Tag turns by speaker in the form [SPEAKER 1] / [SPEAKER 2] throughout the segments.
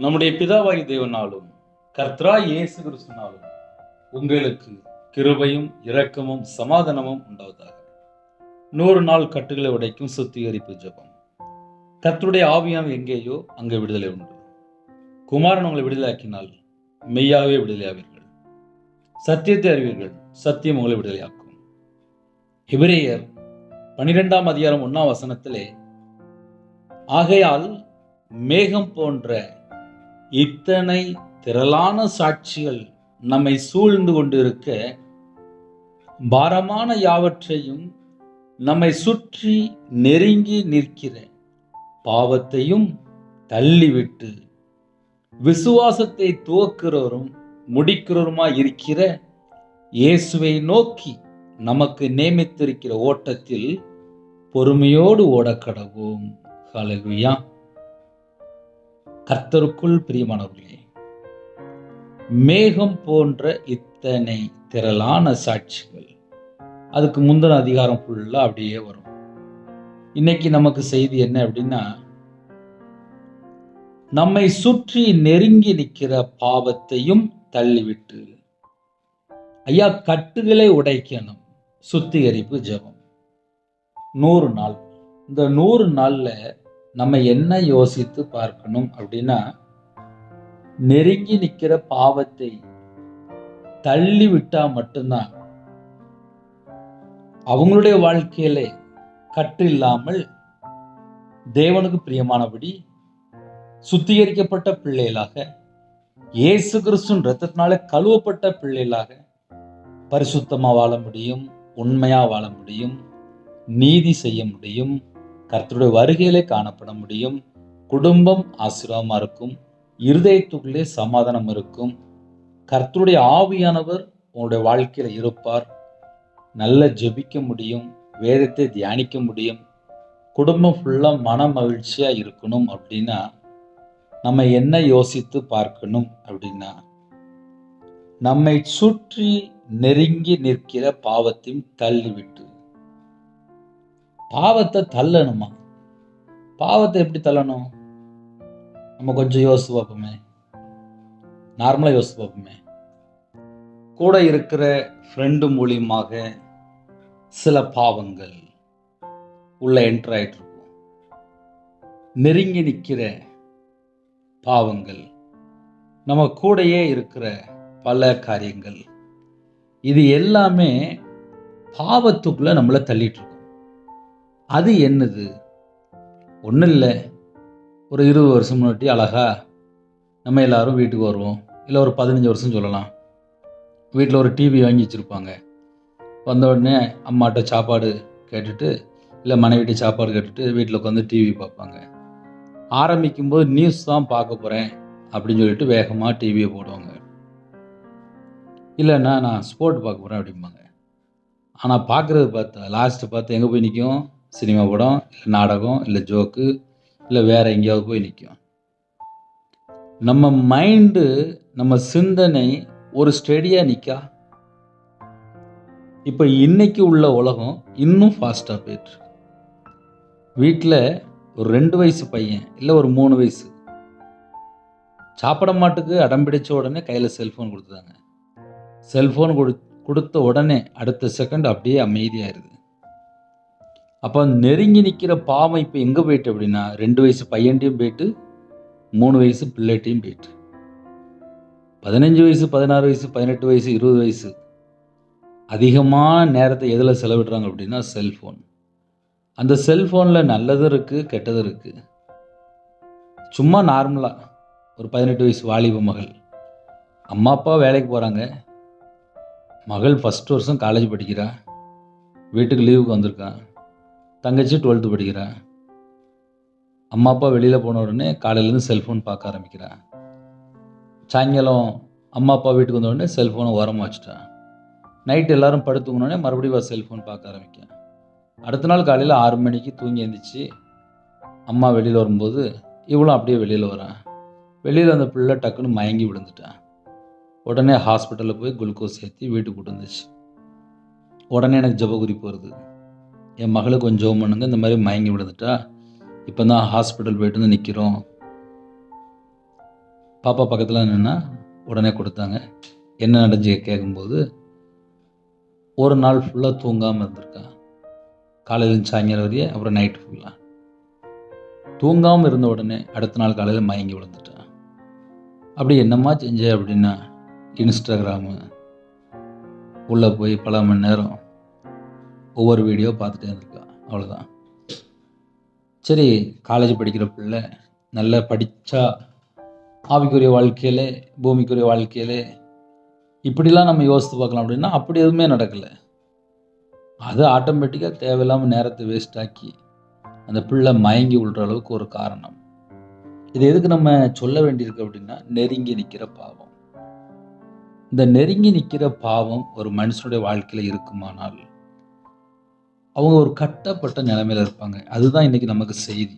[SPEAKER 1] நம்முடைய பிதாவாகி தேவனாலும் கர்த்தராய் இயேசு கிறிஸ்துவினாலும் உங்களுக்கு கிருபையும் இரக்கமும் சமாதானமும் உண்டாவதாக. 100 நாள் கட்டுகளை உடைக்கும் சுத்திகரிப்பு ஜெபம். கர்த்தருடைய ஆவியானவர் எங்கேயோ அங்கே விடுதலை உண்டு. குமாரன் உங்களை விடுதலையாக்கினால் மெய்யாகவே விடுதலையாவீர்கள். சத்தியத்தை அறிவீர்கள், சத்தியம் உங்களை விடுதலையாக்கும். எபிரேயர் 12ஆம் அதிகாரம் 1ஆம் வசனத்திலே, ஆகையால் மேகம் போன்ற இத்தனை திரளான சாட்சிகள் நம்மை சூழ்ந்து கொண்டிருக்க, பாரமான யாவற்றையும் நம்மை சுற்றி நெருங்கி நிற்கிற பாவத்தையும் தள்ளிவிட்டு விசுவாசத்தை துவக்கிறவரும் முடிக்கிறவருமாய் இருக்கிற இயேசுவை நோக்கி நமக்கு நியமித்திருக்கிற ஓட்டத்தில் பொறுமையோடு ஓடக்கடவோம். ஹல்லேலூயா. கர்த்தருக்குள் பிரியமானவர்களே, மேகம் போன்ற இத்தனை திரளான சாட்சிகள், அதுக்கு முந்தின அதிகாரம் ஃபுல்லா அப்படியே வரும். இன்னைக்கு நமக்கு செய்தி என்ன அப்படின்னா, நம்மை சுற்றி நெருங்கி நிற்கிற பாவத்தையும் தள்ளிவிட்டு, ஐயா கட்டுகளை உடைக்கணும். சுத்திகரிப்பு ஜெபம் 100 நாள். இந்த 100 நாள்ல நம்ம என்ன யோசித்து பார்க்கணும் அப்படின்னா, நெருங்கி நிற்கிற பாவத்தை தள்ளி விட்டா மட்டும்தான் அவங்களுடைய வாழ்க்கையில கட்டு இல்லாமல் தேவனுக்கு பிரியமானபடி சுத்திகரிக்கப்பட்ட பிள்ளைகளாக, இயேசு கிறிஸ்துவின் இரத்தத்தினால கழுவப்பட்ட பிள்ளைகளாக பரிசுத்தமா வாழ முடியும், உண்மையா வாழ முடியும், நீதி செய்ய முடியும், கர்த்தருடைய வருகையிலே காணப்பட முடியும், குடும்பம் ஆசீர்வாதமா இருக்கும், இருதயத்துக்குள்ளே சமாதானம் இருக்கும், கர்த்தருடைய ஆவியானவர் உங்களுடைய வாழ்க்கையில இருப்பார், நல்ல ஜெபிக்க முடியும், வேதத்தை தியானிக்க முடியும், குடும்பம் ஃபுல்லா மன மகிழ்ச்சியா இருக்கணும். அப்படின்னா நம்ம என்ன யோசித்து பார்க்கணும் அப்படின்னா, நம்மை சுற்றி நெருங்கி நிற்கிற பாவத்தையும் தள்ளிவிட்டு. பாவத்தை தள்ளணுமா? பாவத்தை எப்படி தள்ளணும்? நம்ம கொஞ்சம் யோசித்து பார்ப்போமே, நார்மலா யோசித்து பார்ப்போமே. கூட இருக்கிற ஃப்ரெண்டு மூலியமாக சில பாவங்கள் உள்ள என்டர் ஆயிட்டு இருக்கும். நெருங்கி நிற்கிற பாவங்கள், நம்ம கூடயே இருக்கிற பல காரியங்கள், இது எல்லாமே பாவத்துக்குள்ள நம்மளை தள்ளிட்டு இருக்கும். அது என்னது? ஒன்றும் இல்லை, ஒரு 20 வருஷம் முன்னாடி அழகா நம்ம எல்லாரும் வீட்டுக்கு வருவோம். இல்லை ஒரு 15 வருஷம் சொல்லலாம். வீட்டில் ஒரு டிவி வாங்கி வச்சுருப்பாங்க. வந்த உடனே அம்மாட்ட சாப்பாடு கேட்டுட்டு, இல்லை மனைவிட்ட சாப்பாடு கேட்டுட்டு வீட்டில் உட்காந்து டிவி பார்ப்பாங்க. ஆரம்பிக்கும்போது நியூஸ் தான் பார்க்க போகிறேன் அப்படின்னு சொல்லிட்டு வேகமாக டிவியை போடுவாங்க. இல்லைன்னா நான் ஸ்போர்ட் பார்க்க போகிறேன் அப்படிம்பாங்க. ஆனால் பார்க்குறது பார்த்தா லாஸ்ட்டு பார்த்து எங்கே போய் நிற்கும்? சினிமா படம், இல்லை நாடகம், இல்லை ஜோக்கு, இல்லை வேற எங்கேயாவது போய் நிற்கும். நம்ம மைண்டு, நம்ம சிந்தனை ஒரு ஸ்டெடியா நிற்கா? இப்போ இன்னைக்கு உள்ள உலகம் இன்னும் ஃபாஸ்ட்டாக போயிட்டு, வீட்டில் ஒரு 2 வயசு பையன் இல்லை ஒரு 3 வயசு சாப்பிட மாட்டுக்கு அடம்பிடிச்ச உடனே கையில் செல்ஃபோன் கொடுத்துட்டாங்க. செல்ஃபோன் கொடுத்த உடனே அடுத்த செகண்ட் அப்படியே அமைதியாயிருது. அப்போ நெருங்கி நிற்கிற பாவம் இப்போ எங்கே போயிட்டு அப்படின்னா, 2 வயசு பையன்ட்டையும் போயிட்டு, 3 வயசு பிள்ளைட்டையும் போயிட்டு, 15 வயசு 16 வயசு 18 வயசு 20 வயசு அதிகமான நேரத்தை எதில் செலவிடுறாங்க அப்படின்னா செல்ஃபோன். அந்த செல்ஃபோனில் நல்லதும் இருக்குது, கெட்டதும் இருக்குது. சும்மா நார்மலாக ஒரு 18 வயசு வாலிப மகள், அம்மா அப்பா வேலைக்கு போகிறாங்க, மகள் ஃபஸ்ட் வருஷம் காலேஜ் படிக்கிறா, வீட்டுக்கு லீவுக்கு வந்திருக்கான், தங்கச்சி 12th படிக்கிறா, அம்மா அப்பா வெளியில் போன உடனே காலையிலேருந்து செல்ஃபோன் பார்க்க ஆரம்பிக்கிறா. சாயங்காலம் அம்மா அப்பா வீட்டுக்கு வந்த உடனே செல்ஃபோனை ஓரமாக வச்சுட்டான். நைட்டு எல்லோரும் படுத்துக்கணுன்னே மறுபடியும் செல்ஃபோன் பார்க்க ஆரம்பிக்கிறேன். அடுத்த நாள் காலையில் 6 மணிக்கு தூங்கி எழுந்திரிச்சு அம்மா வெளியில் வரும்போது இவளும் அப்படியே வெளியில் வரான். வெளியில் அந்த பிள்ளை டக்குன்னு மயங்கி விழுந்துட்டான். உடனே ஹாஸ்பிட்டலில் போய் குளுக்கோஸ் ஏற்றி வீட்டுக்கு கூட்டு வந்துச்சு. உடனே எனக்கு ஜெப குறிப்பு வருது, என் மகளுக்கு கொஞ்சம் ஜெபம் பண்ணுங்க, இந்த மாதிரி மயங்கி விழுந்துட்டா, இப்போ தான் ஹாஸ்பிட்டல் போயிட்டு வந்து நிற்கிறோம். பாப்பா பக்கத்தில் நின்னா உடனே கொடுத்தாங்க. என்ன நடந்துச்சு கேட்கும்போது, ஒரு நாள் ஃபுல்லாக தூங்காமல் இருந்திருக்கா. காலையிலேருந்து சாயங்காலம் வரையே, அப்புறம் நைட்டு ஃபுல்லாக தூங்காமல் இருந்த உடனே அடுத்த நாள் காலையில் மயங்கி விழுந்துட்டான். அப்படி என்னம்மா செஞ்ச அப்படின்னா, இன்ஸ்டாகிராமு உள்ளே போய் பல மணி நேரம் ஒவ்வொரு வீடியோ பார்த்துட்டே இருந்திருக்கா. அவ்வளோதான். சரி, காலேஜ் படிக்கிற பிள்ளை நல்லா படித்தா ஆவிக்குரிய வாழ்க்கையில், பூமிக்குரிய வாழ்க்கையில் இப்படிலாம் நம்ம யோசித்து பார்க்கலாம் அப்படின்னா, அப்படி எதுவுமே நடக்கலை. அது ஆட்டோமேட்டிக்காக தேவையில்லாமல் நேரத்தை வேஸ்ட் ஆக்கி அந்த பிள்ளை மயங்கி விழுற அளவுக்கு ஒரு காரணம். இது எதுக்கு நம்ம சொல்ல வேண்டியிருக்கு அப்படின்னா, நெருங்கி நிற்கிற பாவம். இந்த நெருங்கி நிற்கிற பாவம் ஒரு மனுஷனுடைய வாழ்க்கையில் இருக்குமானால் அவங்க ஒரு கட்டப்பட்ட நிலைமையில் இருப்பாங்க. அதுதான் இன்னைக்கு நமக்கு செய்தி.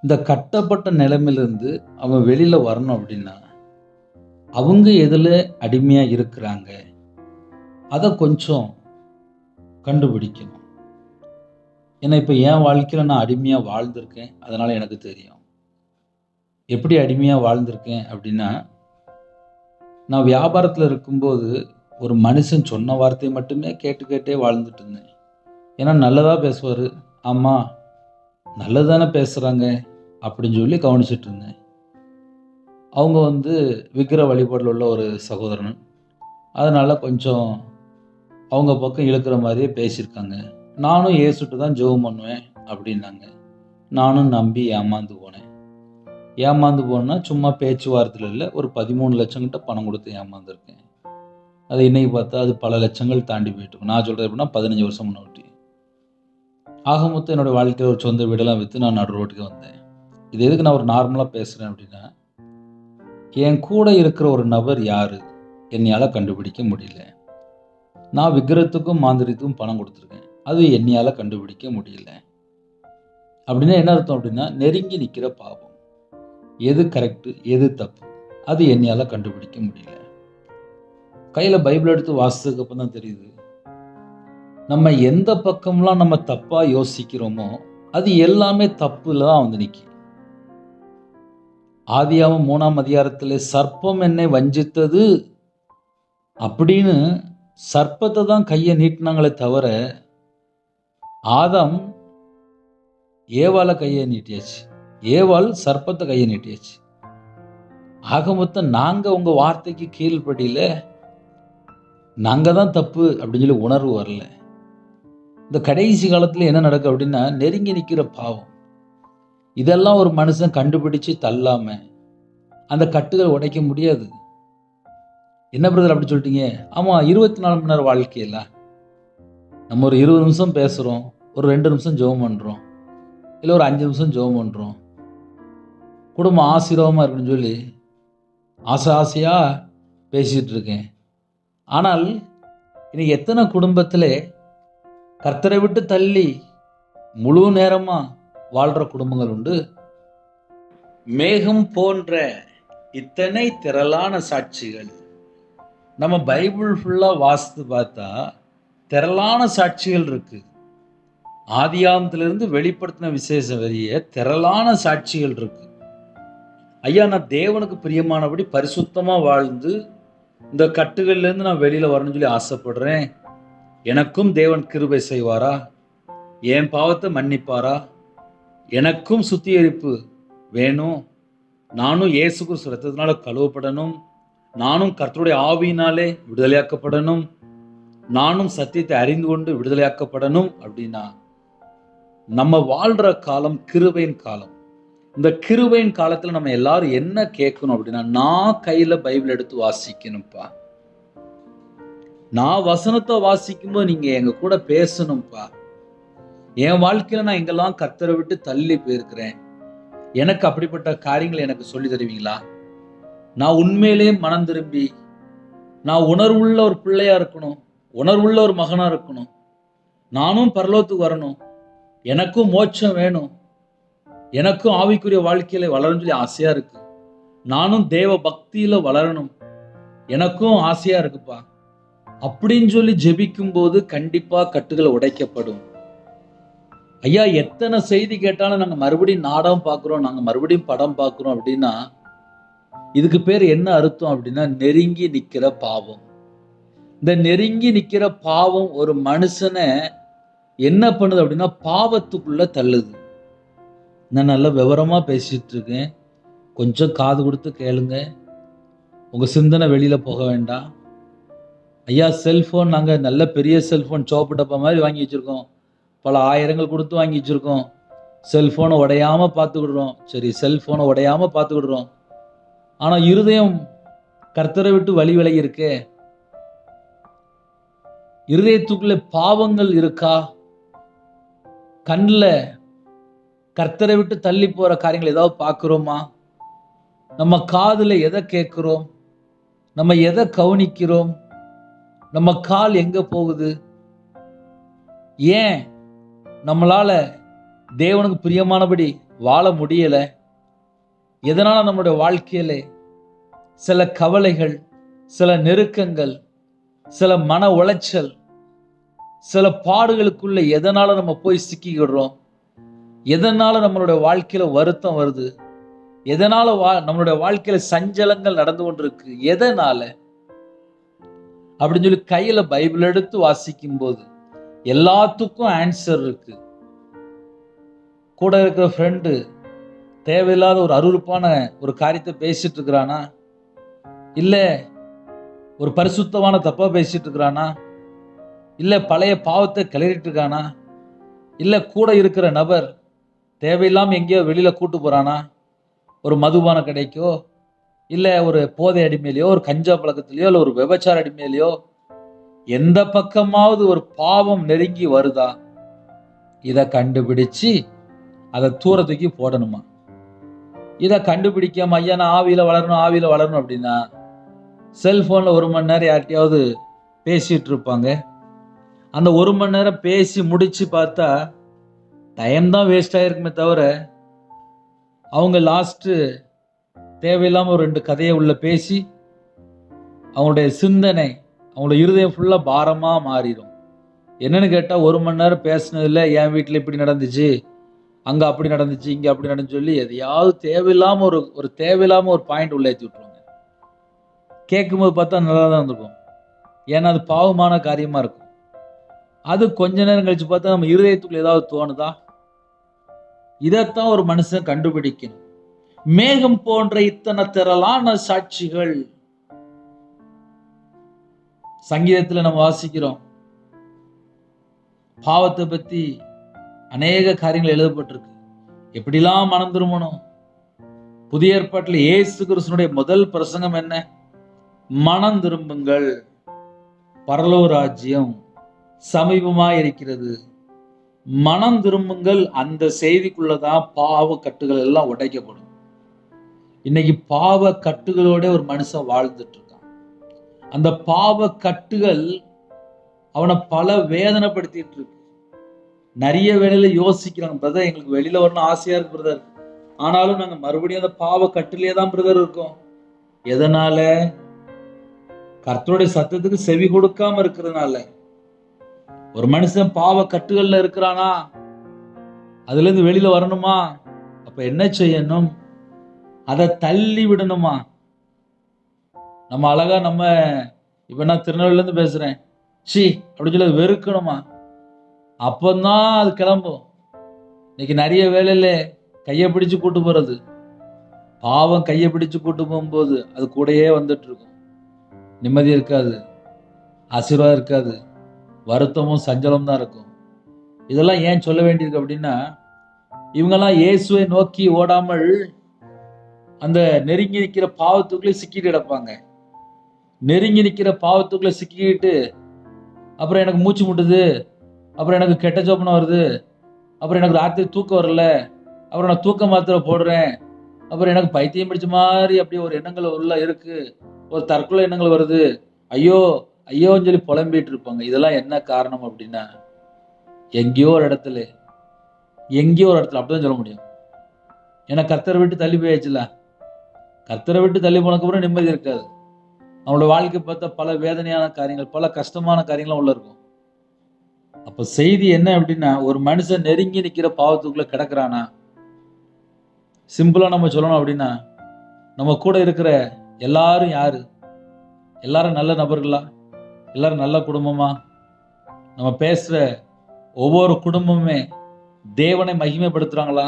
[SPEAKER 1] இந்த கட்டப்பட்ட நிலைமையிலிருந்து அவன் வெளியில் வரணும் அப்படின்னா, அவங்க எதில் அடிமையாக இருக்கிறாங்க அதை கொஞ்சம் கண்டுபிடிக்கணும். ஏன்னா இப்போ என் வாழ்க்கையில் நான் அடிமையாக வாழ்ந்திருக்கேன். அதனால் எனக்கு தெரியும். எப்படி அடிமையாக வாழ்ந்திருக்கேன் அப்படின்னா, நான் வியாபாரத்தில் இருக்கும்போது ஒரு மனுஷன் சொன்ன வார்த்தையை மட்டுமே கேட்டே வாழ்ந்துட்டு இருந்தேன். ஏன்னா நல்லதாக பேசுவார், ஆமாம் நல்லது தானே பேசுகிறாங்க அப்படின்னு சொல்லி கவனிச்சிட்டு இருந்தேன். அவங்க விக்கிர வழிபாடில் உள்ள ஒரு சகோதரன். அதனால் கொஞ்சம் அவங்க பக்கம் இழுக்கிற மாதிரியே பேசியிருக்காங்க. நானும் ஏசுட்டு தான் ஜெபம் பண்ணுவேன் அப்படின்னாங்க. நானும் நம்பி ஏமாந்து போனேன். ஏமாந்து போனா சும்மா பேச்சுவார்த்தையில் இல்லை, ஒரு 13 லட்சம் கிட்ட பணம் கொடுத்து ஏமாந்துருக்கேன். அது இன்னைக்கு பார்த்தா அது பல லட்சங்கள் தாண்டி போயிட்டு. நான் சொல்கிறது எப்படின்னா 15 வருஷம் முன்னாடி. ஆக மொத்தம் என்னோடய வாழ்க்கையில் ஒரு சொந்த வீடெல்லாம் விற்று நான் நடு ரோட்டுக்கு வந்தேன். இது எதுக்கு நான் ஒரு நார்மலாக பேசுகிறேன் அப்படின்னா, என் கூட இருக்கிற ஒரு நபர் யார் என்னையால் கண்டுபிடிக்க முடியல. நான் விக்கிரத்துக்கும் மாந்திரித்துக்கும் பணம் கொடுத்துருக்கேன், அது என்னையால் கண்டுபிடிக்க முடியல. அப்படின்னா என்ன அர்த்தம் அப்படின்னா, நெருங்கி நிற்கிற பாவம். எது கரெக்டு எது தப்பு அது என்னையால் கண்டுபிடிக்க முடியல. கையில் பைபிள் எடுத்து வாசித்ததுக்கு அப்புறம் தான் தெரியுது, நம்ம எந்த பக்கம்லாம் நம்ம தப்பாக யோசிக்கிறோமோ அது எல்லாமே தப்புல தான் நிற்கி. ஆதியாகமம் 3ஆம் அதிகாரத்தில் சர்ப்பம் என்னை வஞ்சித்தது அப்படின்னு சர்ப்பத்தை தான் கையை நீட்டினாங்களே தவிர, ஆதாம் ஏவால கையை நீட்டியாச்சு, ஏவாள் சர்ப்பத்தை கையை நீட்டியாச்சு. ஆக மொத்தம் நாங்கள் உங்கள் வார்த்தைக்கு கீழ்படியில, நாங்கள் தான் தப்பு அப்படின்னு சொல்லி உணர்வு வரல. இந்த கடைசி காலத்தில் என்ன நடக்கும் அப்படின்னா, நெருங்கி நிற்கிற பாவம். இதெல்லாம் ஒரு மனுஷன் கண்டுபிடிச்சு தள்ளாம அந்த கட்டுகள் உடைக்க முடியாது. என்ன பிரதர் அப்படி சொல்லிட்டீங்க? ஆமாம், 24 மணி நேரம் வாழ்க்கையில் நம்ம ஒரு 20 நிமிஷம் பேசுகிறோம், ஒரு 2 நிமிஷம் ஜெபம் பண்ணுறோம், இல்லை ஒரு 5 நிமிஷம் ஜெபம் பண்ணுறோம், குடும்பம் ஆசீர்வாதமாக இருக்குன்னு சொல்லி ஆசையாக பேசிகிட்டு இருக்கேன். ஆனால் இன்னைக்கு எத்தனை குடும்பத்தில் கர்த்தரை விட்டு தள்ளி முழு நேரமாக வாழ்கிற குடும்பங்கள் உண்டு. மேகம் போன்ற இத்தனை திரளான சாட்சிகள் நம்ம பைபிள் ஃபுல்லாக வாசித்து பார்த்தா திரளான சாட்சிகள் இருக்கு. ஆதியாகமத்திலிருந்து வெளிப்படுத்தின விசேஷம் வரைய திரளான சாட்சிகள் இருக்கு. ஐயா, நான் தேவனுக்கு பிரியமானபடி பரிசுத்தமாக வாழ்ந்து இந்த கட்டுகள்லேருந்து நான் வெளியில் வரணும்னு சொல்லி ஆசைப்படுறேன். எனக்கும் தேவன் கிருபை செய்வாரா? என் பாவத்தை மன்னிப்பாரா? எனக்கும் சுத்திகரிப்பு வேணும். நானும் இயேசு கிறிஸ்து ரத்தத்தினால கழுவப்படணும். நானும் கர்த்தருடைய ஆவியினாலே விடுதலையாக்கப்படணும். நானும் சத்தியத்தை அறிந்து கொண்டு விடுதலையாக்கப்படணும். அப்படின்னா நம்ம வாழ்கிற காலம் கிருபையின் காலம். இந்த கிருபையின் காலத்தில் நம்ம எல்லாரும் என்ன கேட்கணும் அப்படின்னா, நான் கையில் பைபிள் எடுத்து வாசிக்கணும்ப்பா. நான் வசனத்தை வாசிக்கும்போது நீங்கள் எங்கள் கூட பேசணும்ப்பா. என் வாழ்க்கையில் நான் எங்கெல்லாம் கர்த்தரை விட்டு தள்ளி போயிருக்கிறேன், எனக்கு அப்படிப்பட்ட காரியங்களை எனக்கு சொல்லி தருவீங்களா? நான் உண்மையிலே மனம் திரும்பி நான் உணர்வுள்ள ஒரு பிள்ளையா இருக்கணும், உணர்வுள்ள ஒரு மகனா இருக்கணும். நானும் பரலோகத்துக்கு வரணும், எனக்கும் மோட்சம் வேணும், எனக்கும் ஆவிக்குரிய வாழ்க்கையில வளரும் சொல்லி ஆசையா இருக்கு. நானும் தேவ பக்தியில வளரணும், எனக்கும் ஆசையா இருக்குப்பா அப்படின்னு சொல்லி ஜெபிக்கும் போது கண்டிப்பா கட்டுகள் உடைக்கப்படும். ஐயா, எத்தனை செய்தி கேட்டாலும் நாங்கள் மறுபடியும் நாடகம் பார்க்குறோம், நாங்கள் மறுபடியும் படம் பார்க்குறோம் அப்படின்னா இதுக்கு பேர் என்ன அர்த்தம் அப்படின்னா நெருங்கி நிக்கிற பாவம். இந்த நெருங்கி நிக்கிற பாவம் ஒரு மனுஷனை என்ன பண்ணுது அப்படின்னா பாவத்துக்குள்ள தள்ளுது. நான் நல்லா விவரமா பேசிட்டு இருக்கேன், கொஞ்சம் காது கொடுத்து கேளுங்க. உங்க சிந்தனை வெளியில போக வேண்டாம். ஐயா, செல்போன் நாங்க நல்ல பெரிய செல்போன் சோப்பு டப்பா மாதிரி வாங்கி வச்சிருக்கோம், பல ஆயிரங்கள் கொடுத்து வாங்கி வச்சிருக்கோம். செல்போனை உடையாம பார்த்துக்கிடுறோம். சரி, செல்போனை உடையாம பார்த்துக்கிடுறோம். ஆனா இருதயம் கர்த்தரை விட்டு வழி விலகி இருக்கே. இருதயத்துக்குள்ள பாவங்கள் இருக்கா? கண்ணில் கர்த்தரை விட்டு தள்ளி போற காரியங்கள் ஏதாவது பார்க்கிறோமா? நம்ம காதுல எதை கேட்கிறோம்? நம்ம எதை கவனிக்கிறோம்? நம்ம கால் எங்க போகுது? ஏன் நம்மளால தேவனுக்கு பிரியமானபடி வாழ முடியல? எதனால நம்முடைய வாழ்க்கையில சில கவலைகள், சில நெருக்கங்கள், சில மன உளைச்சல், சில பாடுகளுக்குள்ள எதனால நம்ம போய் சிக்கிக்கிடுறோம்? எதனால நம்மளுடைய வாழ்க்கையில வருத்தம் வருது? எதனால நம்மளுடைய வாழ்க்கையில சஞ்சலங்கள் நடந்து கொண்டிருக்கு? எதனால அப்படின்னு சொல்லி கையில பைபிள் எடுத்து வாசிக்கும் போது எல்லாத்துக்கும் ஆன்சர் இருக்கு. கூட இருக்கிற ஃப்ரெண்டு தேவையில்லாத ஒரு அருவருப்பான ஒரு காரியத்தை பேசிட்டு இருக்கிறானா, இல்ல ஒரு பரிசுத்தமான தப்பா பேசிட்டு இருக்கிறானா, இல்ல பழைய பாவத்தை கிளறிட்டு இருக்கானா, இல்ல கூட இருக்கிற நபர் தேவையில்லாம எங்கேயோ வெளியில கூட்டு போறானா, ஒரு மதுபான கடைக்கோ, இல்ல ஒரு போதை அடிமையிலையோ, ஒரு கஞ்சா பழக்கத்திலையோ, இல்ல ஒரு விபச்சார அடிமையிலையோ, எந்த பக்கமாவது ஒரு பாவம் நெருங்கி வருதா? இதை கண்டுபிடிச்சு அதை தூரத்துக்கு போடணுமா? இதை கண்டுபிடிக்காம ஐயா நான் ஆவியில வளரணும் அப்படின்னா செல்போன்ல 1 மணி நேரம் யார்கிட்டயாவது பேசிட்டு இருப்பாங்க. அந்த 1 மணி நேரம் பேசி முடிச்சு பார்த்தா டைம் தான் வேஸ்ட் ஆயிருக்குமே தவிர அவங்க லாஸ்ட் தேவையில்லாம ஒரு 2 கதையை உள்ள பேசி அவங்களுடைய சிந்தனை, அவங்களோட இருதயம் ஃபுல்லா பாரமா மாறிடும். என்னன்னு கேட்டா 1 மணி நேரம் பேசினதுல என் வீட்டில் இப்படி நடந்துச்சு, அங்க அப்படி நடந்துச்சு, இங்க அப்படி நடந்துச்சு சொல்லி எதையாவது தேவையில்லாம ஒரு தேவையில்லாம ஒரு பாயிண்ட் உள்ள ஏற்றி விட்டுருவாங்க. கேட்கும்போது பார்த்தா நல்லா தான் இருந்திருக்கும், ஏன்னா அது பாவமான காரியமா இருக்கும். அது கொஞ்ச நேரம் கழிச்சு பார்த்தா நம்ம இருதயத்துக்குள்ள ஏதாவது தோணுதா? இதைத்தான் ஒரு மனுஷன் கண்டுபிடிக்கணும். மேகம் போன்ற இத்தனை திரளான சாட்சிகள் சங்கீதத்துல நம்ம வாசிக்கிறோம். பாவத்தை பத்தி அநேக காரியங்கள் எழுதப்பட்டிருக்கு. எப்படிலாம் மனம் திரும்பணும்? புதிய ஏற்பாட்டில் இயேசு கிறிஸ்துவினுடைய முதல் பிரசங்கம் என்ன? மனம் திரும்புங்கள், பரலோக ராஜ்யம் சமீபமாய் இருக்கிறது. மனம் திரும்புங்கள். அந்த செய்திக்குள்ளதான் பாவ கட்டுகள் எல்லாம் உடைக்கப்படும். இன்னைக்கு பாவ கட்டுகளோட ஒரு மனுஷன் வாழ்ந்துட்டு இருக்கான். அந்த பாவ கட்டுகள் அவனை பல வேதனைப்படுத்திட்டு இருக்கு. நிறைய வேலையில யோசிக்கிறாங்க, பிரதர் எங்களுக்கு வெளியில வரணும் ஆசையா இருக்கு பிரதர், ஆனாலும் நாங்க மறுபடியும் அந்த பாவ கட்டுலயே தான் பிரதர் இருக்கோம். எதனால? கர்த்தருடைய சத்தத்துக்கு செவி கொடுக்காம இருக்கிறதுனால. ஒரு மனுஷன் பாவ கட்டுகள்ல இருக்கிறானா, அதுல இருந்து வெளியில வரணுமா? அப்ப என்ன செய்யணும்? அதை தள்ளி விடணுமா? நம்ம அழகா இப்ப நான் திருநெல்வேலில இருந்து பேசுறேன், சி அப்படின்னு சொல்லி வெறுக்கணுமா? அப்பந்தான் அது கிளம்பும். இன்னைக்கு நிறைய வேலையில கையை பிடிச்சு கூட்டு போறது, பாவம் கையை பிடிச்சு கூட்டு போகும்போது அது கூடயே வந்துட்டு இருக்கும். நிம்மதி இருக்காது, ஆசீர்வாதம் இருக்காது, வருத்தமும் சஞ்சலம் தான் இருக்கும். இதெல்லாம் ஏன் சொல்ல வேண்டியிருக்கு அப்படின்னா, இவங்கெல்லாம் இயேசுவை நோக்கி ஓடாமல் அந்த நெருங்கி நிற்கிற பாவத்துக்குள்ளே சிக்கிட்டு கிடப்பாங்க. நெருங்கி நிற்கிற பாவத்துக்குள்ள சிக்கிக்கிட்டு அப்புறம் எனக்கு மூச்சு முட்டுது, அப்புறம் எனக்கு கெட்ட ஜோப்பனம் வருது, அப்புறம் எனக்கு ராத்திரி தூக்கம் வரல, அப்புறம் நான் தூக்க மாத்திரை போடுறேன், அப்புறம் எனக்கு பைத்தியம் பிடிச்ச மாதிரி அப்படியே ஒரு எண்ணங்கள் உள்ள இருக்கு, ஒரு தற்கொலை எண்ணங்கள் வருது, ஐயோ ஐயோன்னு சொல்லி புலம்பிட்டு இருப்பாங்க. இதெல்லாம் என்ன காரணம் அப்படின்னா, எங்கேயோ ஒரு இடத்துல அப்படிதான் சொல்ல முடியும். ஏன்னா கர்த்தரை விட்டு தள்ளி போயாச்சுல. கர்த்தரை விட்டு தள்ளி போனதுக்கு அப்புறம் நிம்மதி இருக்காது. அவனோட வாழ்க்கை பார்த்தா பல வேதனையான காரியங்கள், பல கஷ்டமான காரியங்களும் உள்ள இருக்கும். அப்ப செய்தி என்ன அப்படின்னா, ஒரு மனுஷன் நெருங்கி நிக்கிற பாவத்துக்குள்ள கிடக்குறானா, சிம்பிளா நம்ம சொல்லணும் அப்படின்னா, நம்ம கூட இருக்கிற எல்லாரும் யாரு? எல்லாரும் நல்ல நபர்களா? எல்லாரும் நல்ல குடும்பமா? நம்ம பேசுற ஒவ்வொரு குடும்பமுமே தேவனை மகிமைப்படுத்துறாங்களா?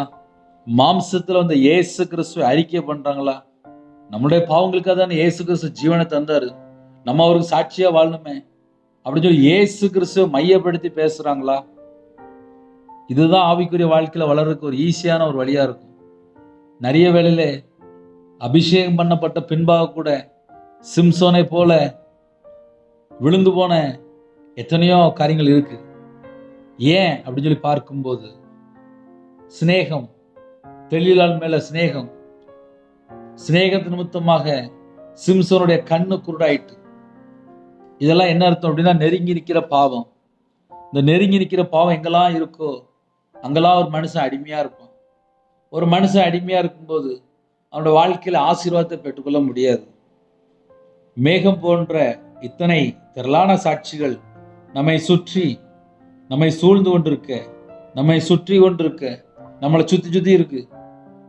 [SPEAKER 1] மாம்சத்துல வந்து இயேசு கிறிஸ்துவை அறிக்கை பண்றாங்களா? நம்முடைய பாவங்களுக்காக தானே இயேசு கிறிஸ்து ஜீவனை தந்தாரு. நம்ம அவருக்கு சாட்சியா வாழணுமே அப்படின்னு சொல்லி இயேசு கிறிஸ்துவை மையப்படுத்தி பேசுறாங்களா? இதுதான் ஆவிக்குரிய வாழ்க்கையில வளர்றதுக்கு ஒரு ஈஸியான ஒரு வழியா இருக்கும். நிறைய வேளையில அபிஷேகம் பண்ணப்பட்ட பின்பாக கூட சிம்சோனை போல விழுந்து போன எத்தனையோ காரியங்கள் இருக்கு. ஏன் அப்படின்னு சொல்லி பார்க்கும்போது சிநேகம், தெளிலால் மேல சிநேகம், சிநேகத்து நிமித்தமாக சிம்சோனுடைய கண்ணு குருடாயிட்டு. இதெல்லாம் என்ன அர்த்தம் அப்படின்னா நெருங்கி நிற்கிற பாவம். இந்த நெருங்கி நிற்கிற பாவம் எங்கெல்லாம் இருக்கோ அங்கெல்லாம் ஒரு மனுஷன் அடிமையா இருப்பான். ஒரு மனுஷன் அடிமையா இருக்கும்போது அவனோட வாழ்க்கையில ஆசீர்வாதத்தை பெற்றுக்கொள்ள முடியாது. மேகம் போன்ற இத்தனை திரளான சாட்சிகள் நம்மை சுற்றி, நம்மை சூழ்ந்து கொண்டிருக்க, நம்மை சுற்றி கொண்டிருக்க, நம்மளை சுத்தி சுத்தி இருக்கு.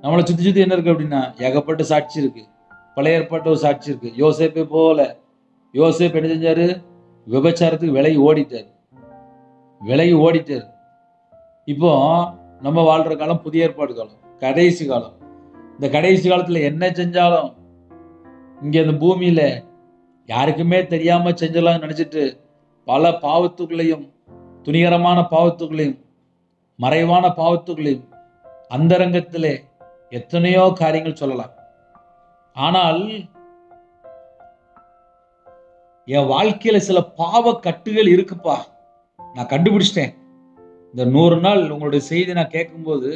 [SPEAKER 1] நம்மளை சுத்தி சுத்தி என்ன இருக்கு அப்படின்னா ஏகப்பட்ட சாட்சி இருக்கு. பழைய ஏற்பாட்டு ஒரு சாட்சி இருக்கு. யோசேப்பை போல யோசேப் என்ன செஞ்சாரு? விபச்சாரத்துக்கு விலகி ஓடிட்டாரு. இப்போ நம்ம வாழ்ற காலம் புதிய ஏற்பாடு காலம், கடைசி காலம். இந்த கடைசி காலத்துல என்ன செஞ்சாலும் இங்க இந்த பூமியில யாருக்குமே தெரியாம செஞ்சலாம் நினைச்சிட்டு பல பாவத்துக்குள்ளையும், துணிகரமான பாவத்துக்குள்ளையும், மறைவான பாவத்துக்குள்ளையும், அந்தரங்கத்திலே எத்தனையோ காரியங்கள் சொல்லலாம். ஆனால் என் வாழ்க்கையில சில பாவ கட்டுகள் இருக்குப்பா, நான் கண்டுபிடிச்சிட்டேன். இந்த 100 நாள் உங்களுடைய செய்தி நான் கேட்கும்போது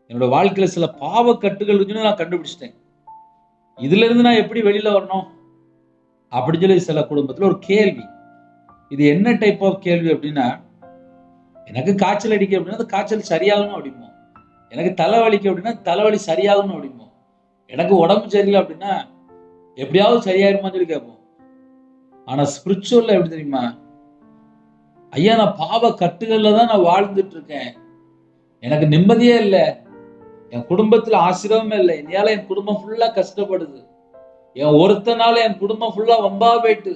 [SPEAKER 1] என்னோட வாழ்க்கையில சில பாவ கட்டுகள் இருக்குன்னு நான் கண்டுபிடிச்சிட்டேன். இதுல இருந்து நான் எப்படி வெளியில வரணும் அப்படின்னு சொல்லி சில குடும்பத்துல ஒரு கேள்வி. இது என்ன டைப் ஆஃப் கேள்வி அப்படின்னா, எனக்கு காய்ச்சல் அடிக்க அப்படின்னா அந்த காய்ச்சல் சரியாகணும் அப்படிமோ, எனக்கு தலைவலிக்கு அப்படின்னா தலைவலி சரியாகணும் அப்படிமோ, எனக்கு உடம்பு சரியில்லை அப்படின்னா எப்படியாவது சரியாயிருமான்னு சொல்லி கேட்போம். ஆனா ஸ்பிரிச்சுவல்ல எப்படி தெரியுமா? ஐயா நான் பாவ கட்டுகள்ல தான் நான் வாழ்ந்துட்டு இருக்கேன், எனக்கு நிம்மதியே இல்லை, என் குடும்பத்துல ஆசீர்வாதமே இல்லை, இதனால என் குடும்பம் ஃபுல்லா கஷ்டப்படுது, என் ஒருத்தனால என் குடும்பம் ஃபுல்லா வம்பா போயிட்டு,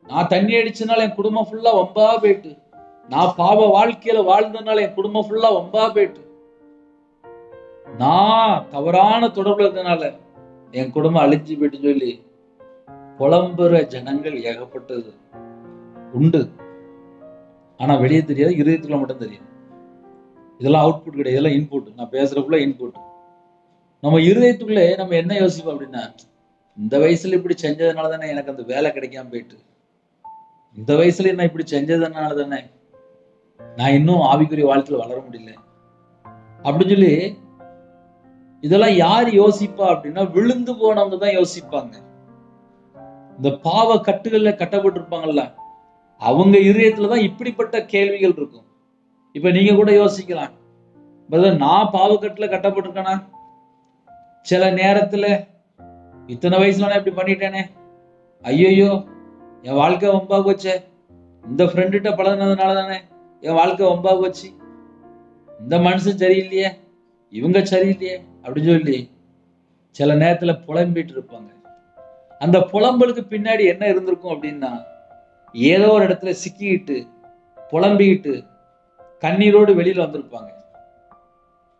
[SPEAKER 1] நான் தண்ணி அடிச்சனால என் குடும்பம் ஃபுல்லா வம்பா போயிட்டு, நான் பாவ வாழ்க்கையில வாழ்ந்தனால என் குடும்பம் ஃபுல்லா வம்பா போயிட்டு, நான் தவறான தொடர்புல இருந்தனால என் குடும்பம் அழிஞ்சு போயிட்டு சொல்லி புலம்புற ஜனங்கள் ஏகப்பட்டது உண்டு. ஆனா வெளியே தெரியாது, இதயத்துக்குள்ள மட்டும் தெரியும். இதெல்லாம் அவுட்புட் கிடையாது, இதெல்லாம் இன்புட். நான் பேசுறதுக்குள்ள இன்புட். நம்ம இருதயத்துக்குள்ளே நம்ம என்ன யோசிப்போம் அப்படின்னா, இந்த வயசுல இப்படி செஞ்சதுனால தானே எனக்கு அந்த வேலை கிடைக்காம போயிட்டு, இந்த வயசுல நான் இப்படி செஞ்சதுனால தானே நான் இன்னும் ஆவிக்குரிய வாழ்க்கையில வளர முடியல அப்படின்னு சொல்லி இதெல்லாம் யார் யோசிப்பா அப்படின்னா விழுந்து போனவங்க தான் யோசிப்பாங்க. இந்த பாவ கட்டுகள்ல கட்டப்பட்டிருப்பாங்கல்ல, அவங்க இதயத்துலதான் இப்படிப்பட்ட கேள்விகள் இருக்கும். இப்ப நீங்க கூட யோசிக்கலாம், நான் பாவக்கட்டுல கட்டப்பட்டிருக்கேனா? சில நேரத்துல இத்தனை வயசுல நான் இப்படி பண்ணிட்டேனே, ஐயோ என் வாழ்க்கை வம்பா போச்சே, இந்த ஃப்ரெண்டுகிட்ட பழகினதுனால தானே என் வாழ்க்கை வம்பா போச்சு, இந்த மனுஷன் சரியில்லையே, இவங்க சரியில்லையே அப்படின்னு சொல்லி சில நேரத்துல புலம்பிட்டு இருப்பாங்க. அந்த புலம்பலுக்கு பின்னாடி என்ன இருந்திருக்கும் அப்படின்னா, ஏதோ ஒரு இடத்துல சிக்கிட்டு புலம்பிக்கிட்டு கண்ணீரோடு வெளியில வந்திருப்பாங்க.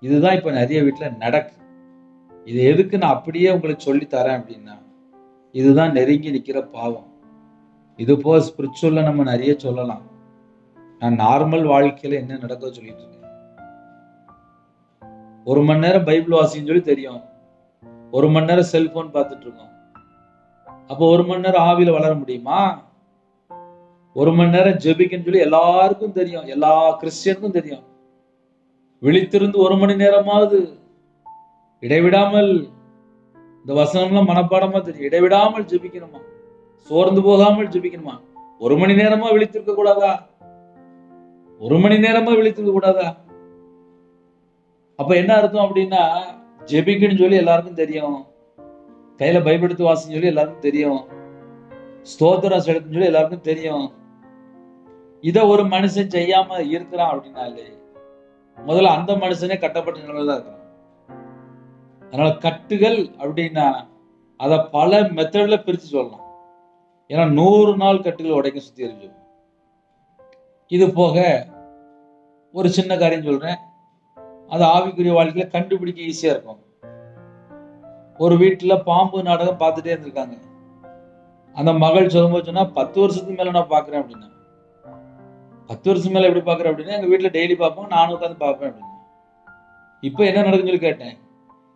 [SPEAKER 1] இதுதான் இப்ப நிறைய வீட்டுல நடக்கு. இது எதுக்கு நான் அப்படியே உங்களுக்கு சொல்லி தரேன் அப்படின்னா, இதுதான் நெருங்கி நிக்கிற பாவம். இது போல ஸ்பிரிச்சுவல்ல நம்ம நிறைய சொல்லலாம். நான் நார்மல் வாழ்க்கையில என்ன நடக்க சொல்லிட்டு இருக்கேன். 1 மணி நேரம் பைபிள் வாசின்னு சொல்லி தெரியும், 1 மணி நேரம் செல்போன் பார்த்துட்டு இருக்கோம். அப்போ 1 மணி நேரம் ஆவியில வளர முடியுமா? 1 மணி நேரம் ஜெபிக்கன்னு சொல்லி எல்லாருக்கும் தெரியும், எல்லா கிறிஸ்டியனுக்கும் தெரியும். விழித்திருந்து 1 மணி நேரமாவது இடைவிடாமல், இந்த வசனம்லாம் மனப்பாடமா தெரியும், இடைவிடாமல் ஜெபிக்கணுமா, சோர்ந்து போகாமல் ஜெபிக்கணுமா. 1 மணி நேரமா விழித்திருக்க கூடாதா? 1 மணி நேரமா விழித்திருக்க கூடாதா? அப்ப என்ன அர்த்தம் அப்படின்னா, ஜெபிக்கணும்னு சொல்லி எல்லாருக்கும் தெரியும், கையில பைபிள் எடுத்து வாசின்னு சொல்லி எல்லாருக்கும் தெரியும், ஸ்தோத்திரம் செலுத்துன்னு சொல்லி எல்லாருக்கும் தெரியும். இத ஒரு மனுஷன் செய்யாம இருக்கிறான் அப்படின்னாலே முதல்ல அந்த மனுஷனே கட்டப்பட்ட நிலையில தான் இருக்கிறான். அதனால கட்டுகள் அப்படின்னா அதை பல மெத்தட்ல பிரித்து சொல்லலாம். ஏன்னா 100 நாள் கட்டுகள் உடைக்கும் சுத்திகரிச்சு. இது போக ஒரு சின்ன காரியம் சொல்றேன், அது ஆவிக்குரிய வாழ்க்கையில கண்டுபிடிக்க ஈஸியா இருக்கும். ஒரு வீட்டுல பாம்பு நாடகம் பார்த்துட்டே இருந்திருக்காங்க. அந்த மகள் சொல்லும்போது சொன்னா 10 வருஷத்துக்கு மேல நான் பாக்குறேன் அப்படின்னா. 10 வருஷம் மேல எப்படி பாக்குறேன் அப்படின்னா, எங்க வீட்டுல டெய்லி பார்ப்போம், நானும் உட்காந்து பார்ப்பேன் அப்படின்னு. இப்ப என்ன நடக்குன்னு சொல்லி கேட்டேன்.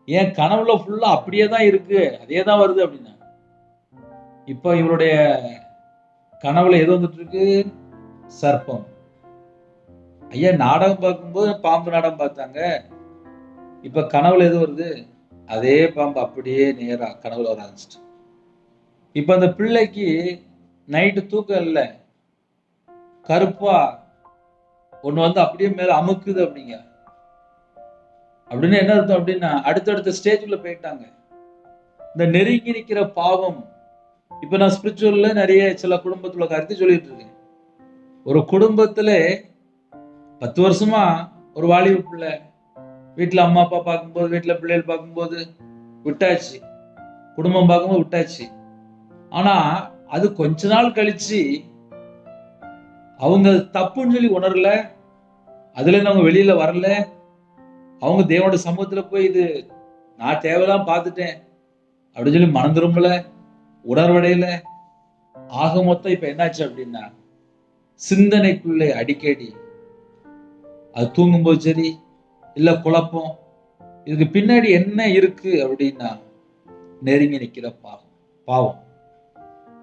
[SPEAKER 1] ஏன் கனவுல ஃபுல்லா அப்படியே தான் இருக்கு, அதே தான் வருது அப்படின்னா. இப்ப இவருடைய கனவுல எது வந்துட்டு இருக்கு? சர்ப்பம். ஐயா நாடகம் பார்க்கும்போது பாம்பு நாடகம் பார்த்தாங்க, இப்ப கனவுல எது வருது? அதே பாம்பு அப்படியே நேரா கனவுல வர ஆரம்பிச்சிட்டு. இப்ப அந்த பிள்ளைக்கு நைட்டு தூக்கம் இல்லை, கருப்பா ஒண்ணு வந்து அப்படியே மேல அமுக்குது அப்படிங்க. அப்படின்னு என்ன அர்த்தம் அப்படின்னா, அடுத்தடுத்த ஸ்டேஜ்ல போயிட்டாங்க. இந்த நெருங்கி நிற்கிற பாவம். இப்ப நான் ஸ்பிரிச்சுவல்ல நிறைய சில குடும்பத்துல கருத்து சொல்லிட்டு இருக்கேன். ஒரு குடும்பத்துல 10 வருஷமா ஒரு வாலிப பிள்ளை வீட்டுல அம்மா அப்பா பார்க்கும்போது, வீட்டுல பிள்ளைகள் பார்க்கும்போது விட்டாச்சு, குடும்பம் பார்க்கும்போது விட்டாச்சு. ஆனா அது கொஞ்ச நாள் கழிச்சு அவங்க தப்புன்னு சொல்லி உணரல, அதுல இருந்து அவங்க வெளியில வரல, அவங்க தேவனோட சமூகத்துல போய் இது நான் தேவையெல்லாம் பார்த்துட்டேன் அப்படின்னு சொல்லி மனம் திரும்பல, உணர்வடையில. ஆக மொத்தம் இப்ப என்னாச்சு அப்படின்னா, சிந்தனைக்குள்ளே அடிக்கடி அது தூங்கும்போது சரி, இல்ல குழப்பம். இதுக்கு பின்னாடி என்ன இருக்கு அப்படின்னா, நெருங்கி நிக்கிற பாவம்.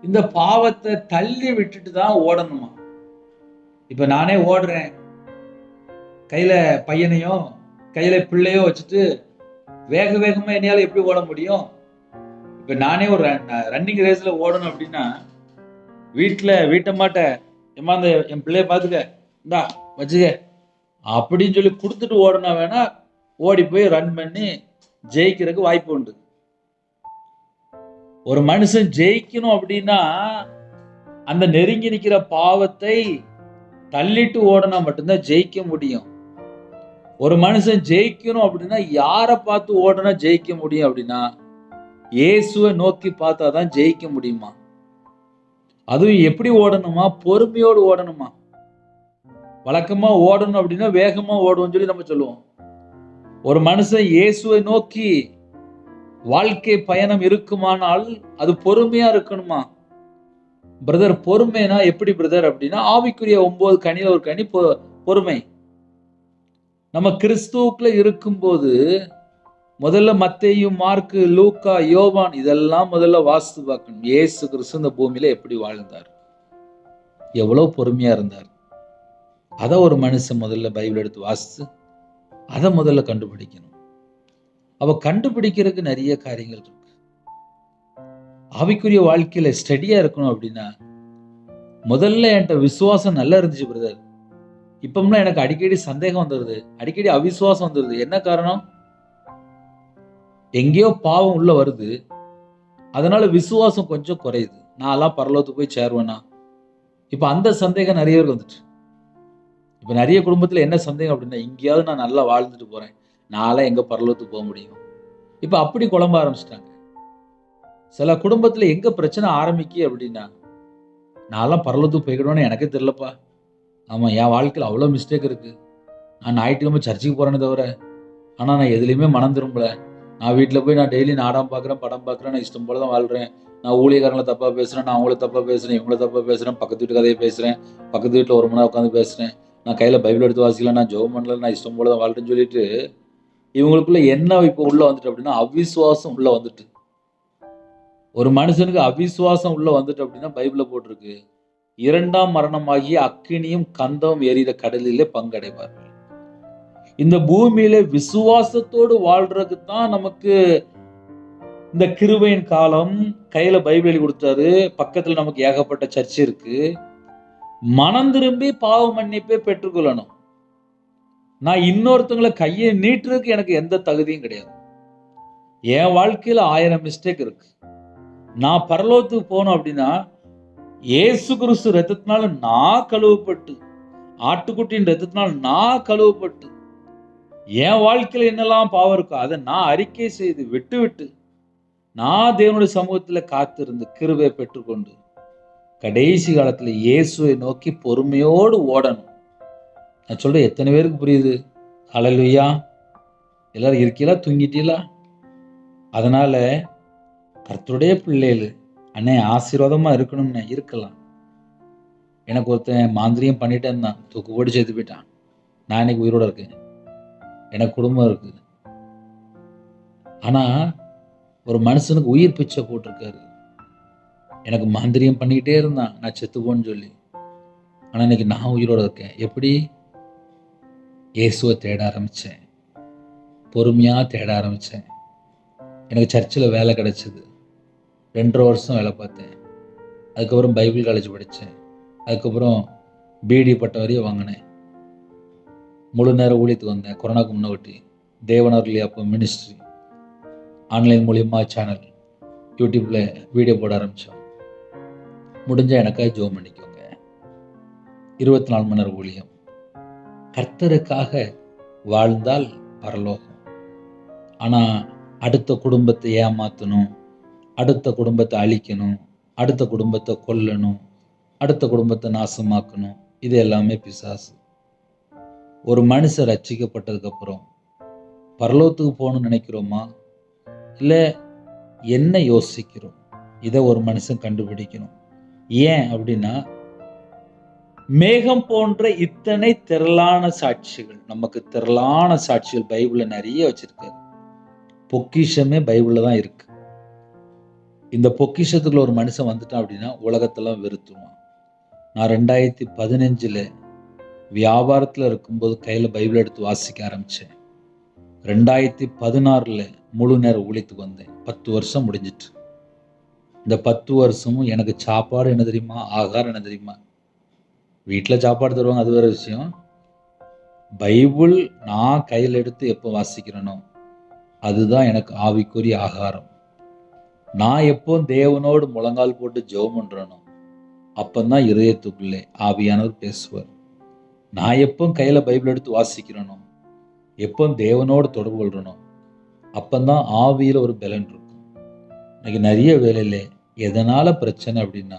[SPEAKER 1] இந்த பாவத்தை தள்ளி விட்டுட்டு தான் ஓடணுமா. இப்ப நானே ஓடுறேன், கையில பையனையோ கையில பிள்ளையோ வச்சுட்டு வேக வேகமா என்னையால எப்படி ஓட முடியும்? இப்ப நானே ஒரு ரன்னிங் ரேஸ்ல ஓடணும் அப்படின்னா, வீட்டை மாட்ட ஏமாந்த என் பிள்ளைய பாத்துக்க, இந்தா வச்சுக்க அப்படின்னு சொல்லி கொடுத்துட்டு ஓடனா வேணா ஓடி போய் ரன் பண்ணி ஜெயிக்கிறதுக்கு வாய்ப்பு உண்டு. ஒரு மனுஷன் ஜெயிக்கணும் அப்படின்னா அந்த நெருங்கி நிற்கிற பாவத்தை தள்ளிட்டு ஓடனா மட்டும்தான் ஜெயிக்க முடியும். ஒரு மனுஷன் ஜெயிக்கணும் அப்படின்னா யாரை பார்த்து ஓடனா ஜெயிக்க முடியும் அப்படின்னா, இயேசுவை நோக்கி பார்த்தாதான் ஜெயிக்க முடியுமா. அதுவும் எப்படி ஓடணுமா? பொறுமையோடு ஓடணுமா. வழக்கமா ஓடணும் அப்படின்னா வேகமா ஓடுவோம் சொல்லி நம்ம சொல்லுவோம். ஒரு மனுஷன் இயேசுவை நோக்கி வாழ்க்கை பயணம் இருக்குமானால் அது பொறுமையா இருக்கணுமா. பிரதர் பொறுமைனா எப்படி பிரதர் அப்படின்னா, ஆவிக்குரிய 9 கனியில ஒரு கனி பொறுமை. நம்ம கிறிஸ்துவுக்குள்ள இருக்கும்போது முதல்ல மத்தேயு, மார்க்கு, லூக்கா, யோவான் இதெல்லாம் முதல்ல வாசித்து பார்க்கணும். இயேசு கிறிஸ்து இந்த பூமியில எப்படி வாழ்ந்தார், எவ்வளவு பொறுமையா இருந்தார், அதை ஒரு மனுஷன் முதல்ல பைபிள் எடுத்து வாசித்து அதை முதல்ல கண்டுபிடிக்கணும். அவ கண்டுபிடிக்கிறதுக்கு நிறைய காரியங்கள் இருக்கு. ஆவிக்குரிய வாழ்க்கையில ஸ்டடியா இருக்கணும் அப்படின்னா முதல்ல என்கிட்ட விசுவாசம் நல்லா இருந்துச்சு பிரதர், இப்பம்னா எனக்கு அடிக்கடி சந்தேகம் வந்துடுது, அடிக்கடி அவிசுவாசம் வந்துடுது. என்ன காரணம்? எங்கேயோ பாவம் உள்ள வருது, அதனால விசுவாசம் கொஞ்சம் குறையுது. நான்லாம் பரலோகத்துக்கு போய் சேருவேனா? இப்ப அந்த சந்தேகம் நிறைய பேருக்கு வந்துட்டு. இப்ப நிறைய குடும்பத்துல என்ன சந்தேகம் அப்படின்னா, இங்கேயாவது நான் நல்லா வாழ்ந்துட்டு போறேன், நான்லாம் எங்க பரலோகத்துக்கு போக முடியும்? இப்ப அப்படி குழம்ப ஆரம்பிச்சிட்டாங்க. சில குடும்பத்துல எங்க பிரச்சனை ஆரம்பிக்கு அப்படின்னா, நான்லாம் பரலோகத்துக்கு போய்க்கிடுவேன்னு எனக்கே தெரியலப்பா. ஆமா, என் வாழ்க்கையில் அவ்வளோ மிஸ்டேக் இருக்கு. நான் ஞாயிற்றுக்கிழமை சர்ச்சுக்கு போறேன்னு தவிர, ஆனா நான் எதுலையுமே மனம் திரும்பல. நான் வீட்டில் போய் நான் டெய்லி நாடகம் பார்க்குறேன், படம் பார்க்குறேன், நான் இஷ்டம் போல தான் வாழ்றேன். நான் ஊழியக்காரங்களை தப்பா பேசுறேன், நான் அவங்கள தப்பா பேசுறேன், இவங்கள தப்பா பேசுறேன், பக்கத்து வீட்டு கதையை பேசுறேன், பக்கத்து வீட்டில் 1 மணி நேரம் உட்காந்து பேசுறேன், நான் கையில பைபிள் எடுத்து வாசிக்கல, நான் ஜெபம் பண்ணல, நான் இஷ்டம் போல தான் வாழ்றேன்னு சொல்லிட்டு இவங்களுக்குள்ள என்ன இப்போ உள்ள வந்துட்டு அப்படின்னா அவிசுவாசம் உள்ள வந்துட்டு. ஒரு மனுஷனுக்கு அவிசுவாசம் உள்ள வந்துட்டு அப்படின்னா பைபிள்ல போட்டிருக்கு, 2ஆம் மரணமாகிய அக்கினியும் கந்தமும் எரிகிற கடலிலே பங்கடைவார்கள். இந்த பூமியில விசுவாசத்தோடு வாழ்றதுக்கு தான் நமக்கு இந்த கிருபையின் காலம். கையில பைபிள் எழுதி கொடுத்தாரு, பக்கத்துல நமக்கு ஏகப்பட்ட சர்ச் இருக்கு. மனம் திரும்பி பாவ மன்னிப்பை பெற்றுக்கொள்ளணும். நான் இன்னொருத்தவங்களை கையை நீட்டுறதுக்கு எனக்கு எந்த தகுதியும் கிடையாது. என் வாழ்க்கையில 1000 மிஸ்டேக் இருக்கு. நான் பரலோகத்துக்கு போனோம் அப்படின்னா இயேசு கிறிஸ்து ரத்தத்தினால நான் கழுவப்பட்டு, ஆட்டுக்குட்டியின் ரத்தத்தினால் நான் கழுவப்பட்டு, என் வாழ்க்கையில என்னெல்லாம் பாவம் இருக்கோ அதை நான் அறிக்கை செய்து விட்டு நான் தேவனுடைய சமூகத்தில் காத்திருந்து கிருபை பெற்றுக்கொண்டு கடைசி காலத்தில் இயேசுவை நோக்கி பொறுமையோடு ஓடணும். நான் சொல்றேன், எத்தனை பேருக்கு புரியுது? ஹல்லேலூயா. எல்லாரும் இருக்கீங்களா? தூங்கிட்டீங்களா? அதனால கர்த்தருடைய பிள்ளைகள் அண்ணே ஆசீர்வாதமா இருக்கணும்னு இருக்கலாம். எனக்கு ஒருத்தன் மாந்திரியம் பண்ணிட்டே இருந்தான், தூக்கு போட்டு சேர்த்து போயிட்டான். நான் இன்னைக்கு உயிரோட இருக்கேன், எனக்கு குடும்பம் இருக்கு. ஆனா ஒரு மனுஷனுக்கு உயிர் பிச்சை போட்டிருக்காரு. எனக்கு மாந்திரியம் பண்ணிக்கிட்டே இருந்தான், நான் செத்துப்போன்னு சொல்லி. ஆனா இன்னைக்கு நான் உயிரோட இருக்கேன். எப்படி? இயேசுவை தேட ஆரம்பிச்சேன், பொறுமையா தேட ஆரம்பிச்சேன். எனக்கு சர்ச்சில் வேலை கிடைச்சது. 2.5 வருஷம் வேலை பார்த்தேன். அதுக்கப்புறம் பைபிள் காலேஜ் படித்தேன். அதுக்கப்புறம் பிடி பட்டம் வரையும் வாங்கினேன். முழு நேரம் ஊழியத்துக்கு வந்தேன். கொரோனாக்கு முன்னாடி தேவனர்லி அப்போ மினிஸ்ட்ரி ஆன்லைன் மூலியமாக சேனல் யூடியூப்பில் வீடியோ போட ஆரம்பித்தோம். முடிஞ்சால் எனக்காக ஜெபம் பண்ணிக்கோங்க. 24 மணி நேரம் ஊழியம். கர்த்தருக்காக வாழ்ந்தால் பரலோகம். ஆனால் அடுத்த குடும்பத்தை ஏமாற்றணும், அடுத்த குடும்பத்தை அழிக்கணும், அடுத்த குடும்பத்தை கொல்லணும், அடுத்த குடும்பத்தை நாசமாக்கணும், இது எல்லாமே பிசாசு. ஒரு மனுஷன் ரட்சிக்கப்பட்டதுக்கப்புறம் பரலோகத்துக்கு போகணும்னு நினைக்கிறோமா, இல்லை என்ன யோசிக்கிறோம்? இதை ஒரு மனுஷன் கண்டுபிடிக்கணும். ஏன் அப்படின்னா, மேகம் போன்ற இத்தனை திரளான சாட்சிகள், நமக்கு திரளான சாட்சிகள் பைபிளில் நிறைய வச்சிருக்காரு. பொக்கிஷமே பைபிளில் தான் இருக்கு. இந்த பொக்கிஷத்துக்குள்ள ஒரு மனுஷன் வந்துட்டான் அப்படின்னா உலகத்தெல்லாம் வெறுத்துவான். நான் 2015 வியாபாரத்தில் இருக்கும்போது கையில் பைபிள் எடுத்து வாசிக்க ஆரம்பித்தேன். 2016 முழு நேரம் ஊழியத்துக்கு வந்தேன். 10 வருஷம் முடிஞ்சிட்டு. இந்த 10 வருஷமும் எனக்கு சாப்பாடு என்ன தெரியுமா, ஆகாரம் என்ன தெரியுமா? வீட்டில் சாப்பாடு தருவாங்க, அது வேற விஷயம். பைபிள் நான் கையில் எடுத்து எப்போ வாசிக்கிறேனோ அதுதான் எனக்கு ஆவிக்குரிய ஆகாரம். நான் எப்போ தேவனோடு முழங்கால் போட்டு ஜெபம் பண்றேனோ அப்பந்தான் இதயத்துக்குள்ளே ஆவியானவர் பேசுவார். நான் எப்போ கையில் பைபிள் எடுத்து வாசிக்கிறேனோ, எப்போ தேவனோடு தொடர்பு கொள்றேனோ அப்பந்தான் ஆவியில் ஒரு பலன் இருக்கும். இன்னைக்கு நிறைய வேலையில எதனால பிரச்சனை அப்படின்னா,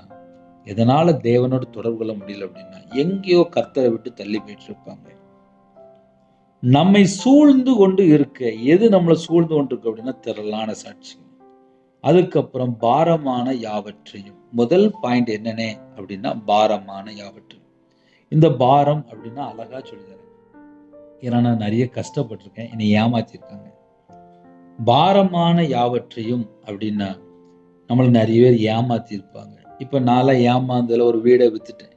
[SPEAKER 1] எதனால தேவனோடு தொடர்பு கொள்ள முடியல அப்படின்னா, எங்கேயோ கர்த்தரை விட்டு தள்ளி போயிட்டு இருப்பாங்க. நம்மை சூழ்ந்து கொண்டு இருக்க, எது நம்மளை சூழ்ந்து கொண்டு இருக்கு அப்படின்னா திரளான சாட்சி. அதுக்கப்புறம் பாரமான யாவற்றையும். முதல் பாயிண்ட் என்னன்னே அப்படின்னா பாரமான யாவற்றையும். இந்த பாரம் அப்படின்னா அழகா சொல்லுறேன், ஏன்னா நான் நிறைய கஷ்டப்பட்டிருக்கேன், என்னை ஏமாத்திருக்காங்க. பாரமான யாவற்றையும் அப்படின்னா நம்மளை நிறைய பேர் ஏமாத்திருப்பாங்க. இப்போ நான்லாம் ஏமாந்ததில் ஒரு வீடை வித்துட்டேன்,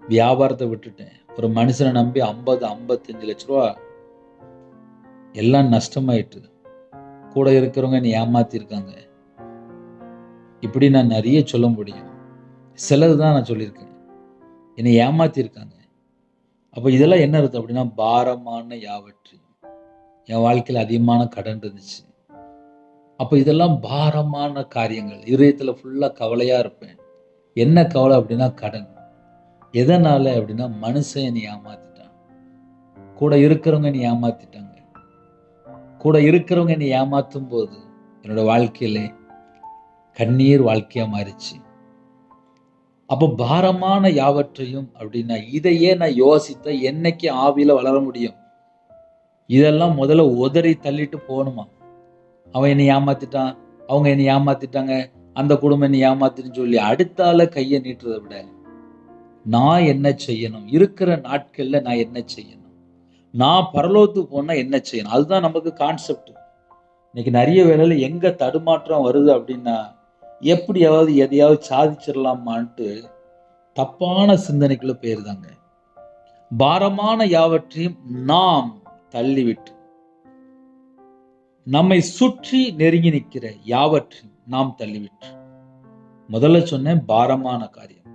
[SPEAKER 1] வியாபாரத்தை விட்டுட்டேன், ஒரு மனுஷனை நம்பி 50-55 லட்ச ரூபா எல்லாம் நஷ்டமாயிட்டு. கூட இருக்கிறவங்க என்னை ஏமாத்திருக்காங்க. இப்படி நான் நிறைய சொல்ல முடியும். சிலது தான் நான் சொல்லியிருக்கேன், என்னை ஏமாத்திருக்காங்க. அப்போ இதெல்லாம் என்ன இருக்கு அப்படின்னா பாரமான யாவற்றையும். என் வாழ்க்கையில் அதிகமான கடன் இருந்துச்சு. அப்போ இதெல்லாம் பாரமான காரியங்கள். இதயத்தில் ஃபுல்லாக கவலையாக இருப்பேன். என்ன கவலை அப்படின்னா கடன். எதனால அப்படின்னா மனுஷன் என்னை ஏமாத்திட்டான், கூட இருக்கிறவங்க என்னை ஏமாத்திட்டாங்க. கூட இருக்கிறவங்க என்னை ஏமாத்தும் போது என்னோட வாழ்க்கையில கண்ணீர் வாழ்க்கையா மாறிச்சு. அப்போ பாரமான யாவற்றையும் அப்படின்னா இதையே நான் யோசித்த என்னைக்கு ஆவியில வளர முடியும்? இதெல்லாம் முதல்ல உதறி தள்ளிட்டு போகணுமா? அவன் என்னை ஏமாத்திட்டான், அவங்க என்னை ஏமாத்திட்டாங்க, அந்த குடும்பம் என்னை ஏமாத்தின்னு சொல்லி அடுத்தால கையை நீட்டுறதை விட நான் என்ன செய்யணும், இருக்கிற நாட்கள்ல நான் என்ன செய்யணும், நான் பரலோகத்துக்கு போனா என்ன செய்யணும், அதுதான் நமக்கு கான்செப்ட். இன்னைக்கு நிறைய வேளையில எங்க தடுமாற்றம் வருது அப்படின்னா, எப்படியாவது எதையாவது சாதிச்சிடலாமான்ட்டு தப்பான சிந்தனைக்குள்ள போயிருந்தாங்க. பாரமான யாவற்றையும் நாம் தள்ளிவிட்டு நம்மை சுற்றி நெருங்கி நிற்கிற யாவற்றையும் நாம் தள்ளிவிட்டு. முதல்ல சொன்னேன் பாரமான காரியம்.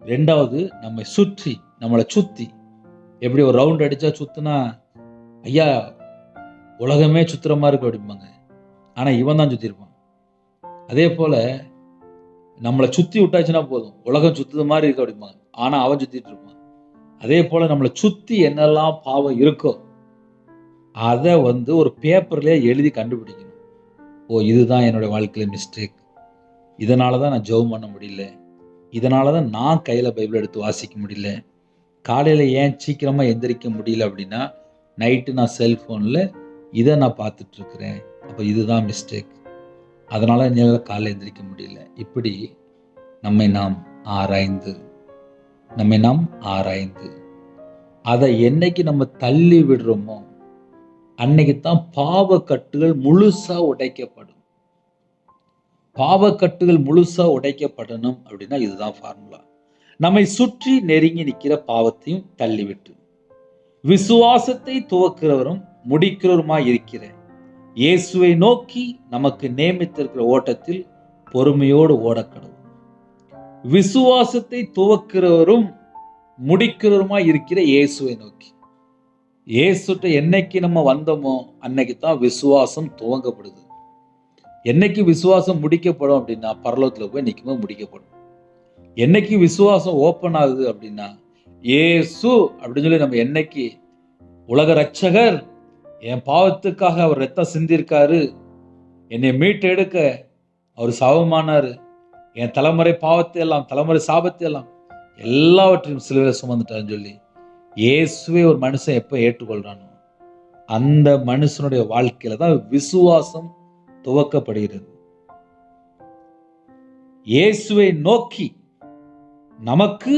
[SPEAKER 1] 2வது நம்மை சுற்றி, நம்மளை சுத்தி. எப்படி ஒரு ரவுண்ட் அடிச்சா சுத்தினா ஐயா உலகமே சுத்துற மாதிரி இருக்கு அப்படிம்பாங்க, ஆனா இவன் தான் சுத்தி இருப்பான். அதே போல நம்மளை சுத்தி விட்டாச்சுன்னா போதும், உலகம் சுத்துது மாதிரி இருக்கு அப்படிம்பாங்க, ஆனா அவன் சுத்திட்டு இருப்பான். அதே போல நம்மளை சுத்தி என்னெல்லாம் பாவம் இருக்கோ அதை ஒரு பேப்பர்லயே எழுதி கண்டுபிடிக்கணும். ஓ இதுதான் என்னுடைய வாழ்க்கையில் மிஸ்டேக், இதனால தான் நான் ஜெபம் பண்ண முடியல, இதனால தான் நான் கையில் பைபிள் எடுத்து வாசிக்க முடியல, காலையில் ஏன் சீக்கிரமாக எந்திரிக்க முடியல அப்படின்னா நைட்டு நான் செல்ஃபோனில் இதை நான் பார்த்துட்ருக்குறேன், அப்போ இதுதான் மிஸ்டேக், அதனால் என்னால் காலையில் எந்திரிக்க முடியல. இப்படி நம்மை நாம் ஆராய்ந்து அதை என்னைக்கு நம்ம தள்ளி விடுறோமோ அன்னைக்கு தான் பாவக்கட்டுகள் முழுசா உடைக்கப்படும். பாவக்கட்டுகள் முழுசா உடைக்கப்படணும் அப்படின்னா இதுதான் ஃபார்முலா. நம்மை சுற்றி நெருங்கி நிற்கிற பாவத்தையும் தள்ளிவிட்டு விசுவாசத்தை துவக்கிறவரும் முடிக்கிறவருமாய் இருக்கிற இயேசுவை நோக்கி நமக்கு நியமித்திருக்கிற ஓட்டத்தில் பொறுமையோடு ஓடக்கடவும். விசுவாசத்தை துவக்கிறவரும் முடிக்கிறவருமாய் இருக்கிற இயேசுவை நோக்கி. இயேசுட்ட என்னைக்கு நம்ம வந்தோமோ அன்னைக்கு தான் விசுவாசம் துவங்கப்படுது. என்னைக்கு விசுவாசம் முடிக்கப்படும் அப்படின்னா பரலோகத்தில் போய் நிற்கும்போது முடிக்கப்படும். என்னைக்கு விசுவாசம் ஓப்பன் ஆகுது அப்படின்னா இயேசு அப்படின்னு சொல்லி நம்ம என்னைக்கு உலக ரட்சகர் என் பாவத்துக்காக அவர் ரத்தம் சிந்திருக்காரு, என்னை மீட்டு எடுக்க அவர் சாபமானாரு, என் தலைமுறை பாவத்தை எல்லாம் தலைமுறை சாபத்தை எல்லாம் எல்லாவற்றையும் சிலுவையில் சுமந்துட்டாருன்னு சொல்லி இயேசுவே ஒரு மனுஷன் எப்போ ஏற்றுக்கொள்றானோ அந்த மனுஷனுடைய வாழ்க்கையில தான் விசுவாசம் துவக்கப்படுகிறது. இயேசுவை நோக்கி நமக்கு